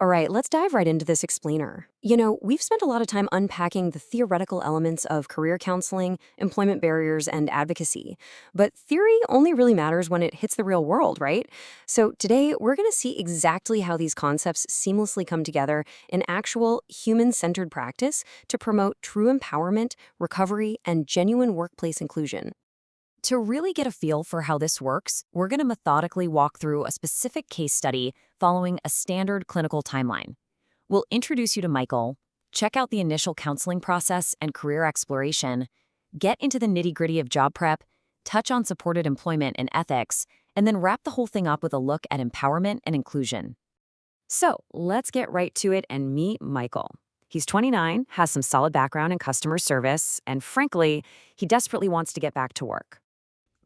All right, let's dive right into this explainer. We've spent a lot of time unpacking the theoretical elements of career counseling, employment barriers, and advocacy. But theory only really matters when it hits the real world, right? So today, we're going to see exactly how these concepts seamlessly come together in actual human centered practice to promote true empowerment, recovery, and genuine workplace inclusion. To really get a feel for how this works, we're going to methodically walk through a specific case study following a standard clinical timeline. We'll introduce you to Michael, check out the initial counseling process and career exploration, get into the nitty-gritty of job prep, touch on supported employment and ethics, and then wrap the whole thing up with a look at empowerment and inclusion. So let's get right to it and meet Michael. He's 29, has some solid background in customer service, and frankly, he desperately wants to get back to work.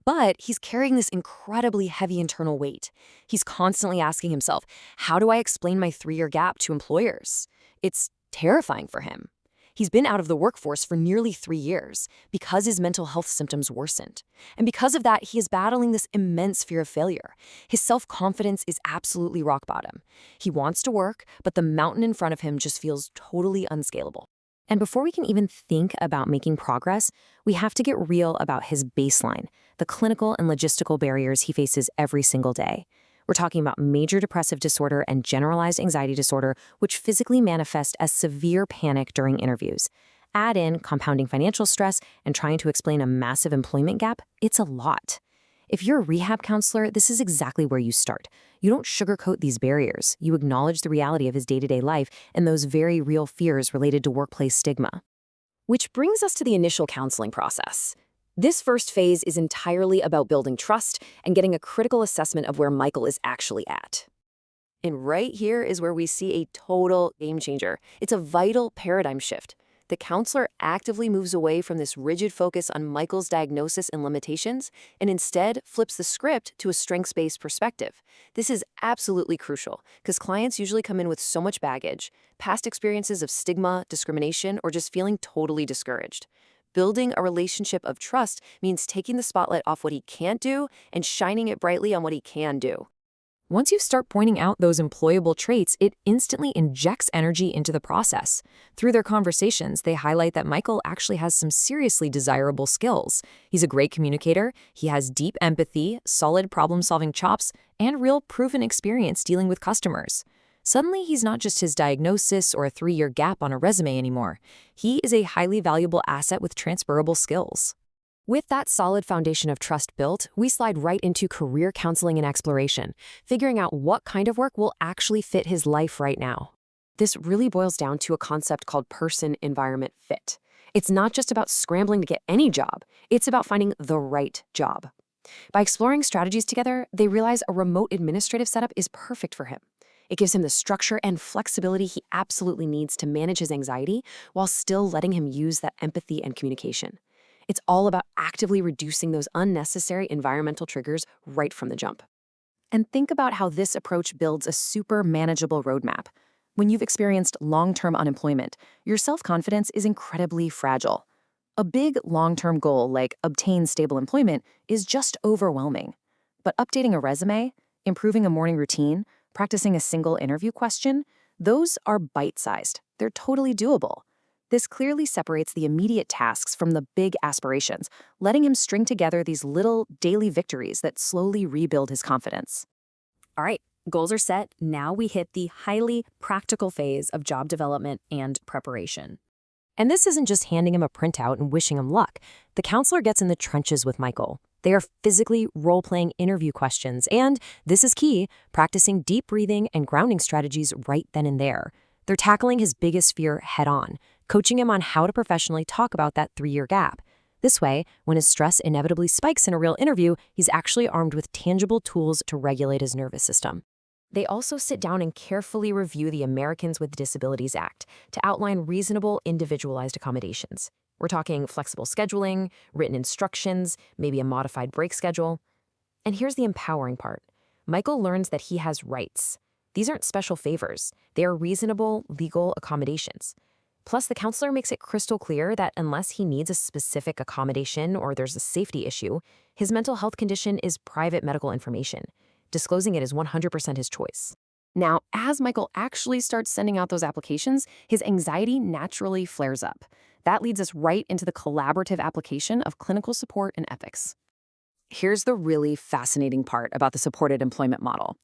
But he's carrying this incredibly heavy internal weight. He's constantly asking himself, how do I explain my 3-year gap to employers? It's terrifying for him. He's been out of the workforce for nearly 3 years because his mental health symptoms worsened. And because of that, he is battling this immense fear of failure. His self-confidence is absolutely rock bottom. He wants to work, but the mountain in front of him just feels totally unscalable. And before we can even think about making progress, we have to get real about his baseline, the clinical and logistical barriers he faces every single day. We're talking about major depressive disorder and generalized anxiety disorder, which physically manifest as severe panic during interviews. Add in compounding financial stress and trying to explain a massive employment gap, it's a lot. If you're a rehab counselor, this is exactly where you start. You don't sugarcoat these barriers. You acknowledge the reality of his day-to-day life and those very real fears related to workplace stigma. Which brings us to the initial counseling process. This first phase is entirely about building trust and getting a critical assessment of where Michael is actually at. And right here is where we see a total game changer. It's a vital paradigm shift. The counselor actively moves away from this rigid focus on Michael's diagnosis and limitations and instead flips the script to a strengths-based perspective. This is absolutely crucial because clients usually come in with so much baggage, past experiences of stigma, discrimination, or just feeling totally discouraged. Building a relationship of trust means taking the spotlight off what he can't do and shining it brightly on what he can do. Once you start pointing out those employable traits, it instantly injects energy into the process. Through their conversations, they highlight that Michael actually has some seriously desirable skills. He's a great communicator, he has deep empathy, solid problem-solving chops, and real proven experience dealing with customers. Suddenly, he's not just his diagnosis or a 3-year gap on a resume anymore. He is a highly valuable asset with transferable skills. With that solid foundation of trust built, we slide right into career counseling and exploration, figuring out what kind of work will actually fit his life right now. This really boils down to a concept called person-environment fit. It's not just about scrambling to get any job, it's about finding the right job. By exploring strategies together, they realize a remote administrative setup is perfect for him. It gives him the structure and flexibility he absolutely needs to manage his anxiety while still letting him use that empathy and communication. It's all about actively reducing those unnecessary environmental triggers right from the jump. And think about how this approach builds a super manageable roadmap. When you've experienced long-term unemployment, your self-confidence is incredibly fragile. A big long-term goal like obtain stable employment is just overwhelming. But updating a resume, improving a morning routine, practicing a single interview question, those are bite-sized. They're totally doable. This clearly separates the immediate tasks from the big aspirations, letting him string together these little daily victories that slowly rebuild his confidence. All right, goals are set. Now we hit the highly practical phase of job development and preparation. And this isn't just handing him a printout and wishing him luck. The counselor gets in the trenches with Michael. They are physically role-playing interview questions, and this is key, practicing deep breathing and grounding strategies right then and there. They're tackling his biggest fear head-on, coaching him on how to professionally talk about that 3-year gap. This way, when his stress inevitably spikes in a real interview, he's actually armed with tangible tools to regulate his nervous system. They also sit down and carefully review the Americans with Disabilities Act to outline reasonable, individualized accommodations. We're talking flexible scheduling, written instructions, maybe a modified break schedule. And here's the empowering part. Michael learns that he has rights. These aren't special favors. They are reasonable, legal accommodations. Plus, the counselor makes it crystal clear that unless he needs a specific accommodation or there's a safety issue, his mental health condition is private medical information. Disclosing it is 100% his choice. Now, as Michael actually starts sending out those applications, his anxiety naturally flares up. That leads us right into the collaborative application of clinical support and ethics. Here's the really fascinating part about the supported employment model.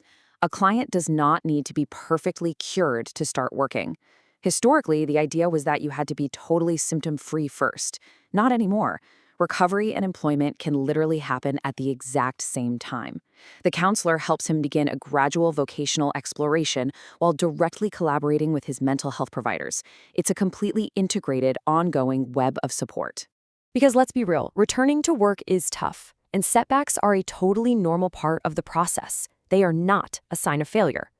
A client does not need to be perfectly cured to start working. Historically, the idea was that you had to be totally symptom-free first. Not anymore. Recovery and employment can literally happen at the exact same time. The counselor helps him begin a gradual vocational exploration while directly collaborating with his mental health providers. It's a completely integrated, ongoing web of support. Because let's be real, returning to work is tough, and setbacks are a totally normal part of the process. They are not a sign of failure.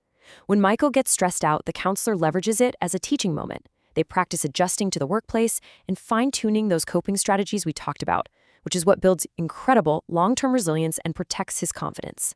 When Michael gets stressed out, the counselor leverages it as a teaching moment. They practice adjusting to the workplace and fine-tuning those coping strategies we talked about, which is what builds incredible long-term resilience and protects his confidence.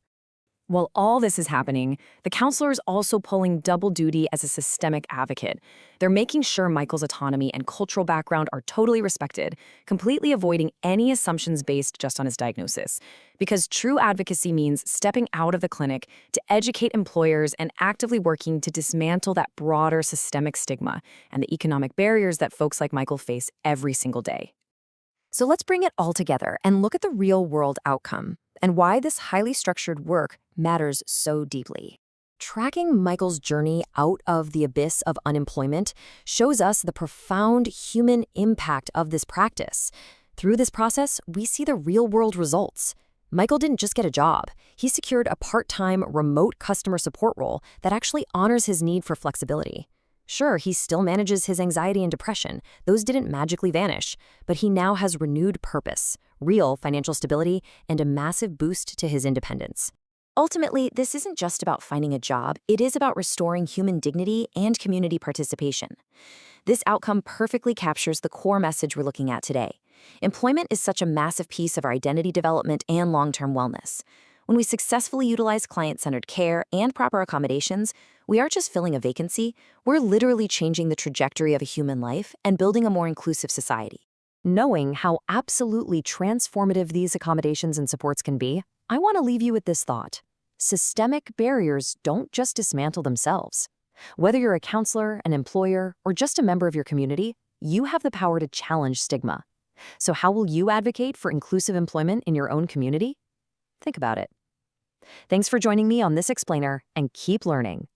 While all this is happening, the counselor is also pulling double duty as a systemic advocate. They're making sure Michael's autonomy and cultural background are totally respected, completely avoiding any assumptions based just on his diagnosis. Because true advocacy means stepping out of the clinic to educate employers and actively working to dismantle that broader systemic stigma and the economic barriers that folks like Michael face every single day. So let's bring it all together and look at the real-world outcome and why this highly structured work matters so deeply. Tracking Michael's journey out of the abyss of unemployment shows us the profound human impact of this practice. Through this process, we see the real-world results. Michael didn't just get a job. He secured a part-time remote customer support role that actually honors his need for flexibility. Sure, he still manages his anxiety and depression. Those didn't magically vanish, but he now has renewed purpose, real financial stability, and a massive boost to his independence. Ultimately, this isn't just about finding a job, it is about restoring human dignity and community participation. This outcome perfectly captures the core message we're looking at today. Employment is such a massive piece of our identity development and long-term wellness. When we successfully utilize client-centered care and proper accommodations, we aren't just filling a vacancy, we're literally changing the trajectory of a human life and building a more inclusive society. Knowing how absolutely transformative these accommodations and supports can be, I want to leave you with this thought. Systemic barriers don't just dismantle themselves. Whether you're a counselor, an employer, or just a member of your community, you have the power to challenge stigma. So how will you advocate for inclusive employment in your own community? Think about it. Thanks for joining me on this explainer, and keep learning.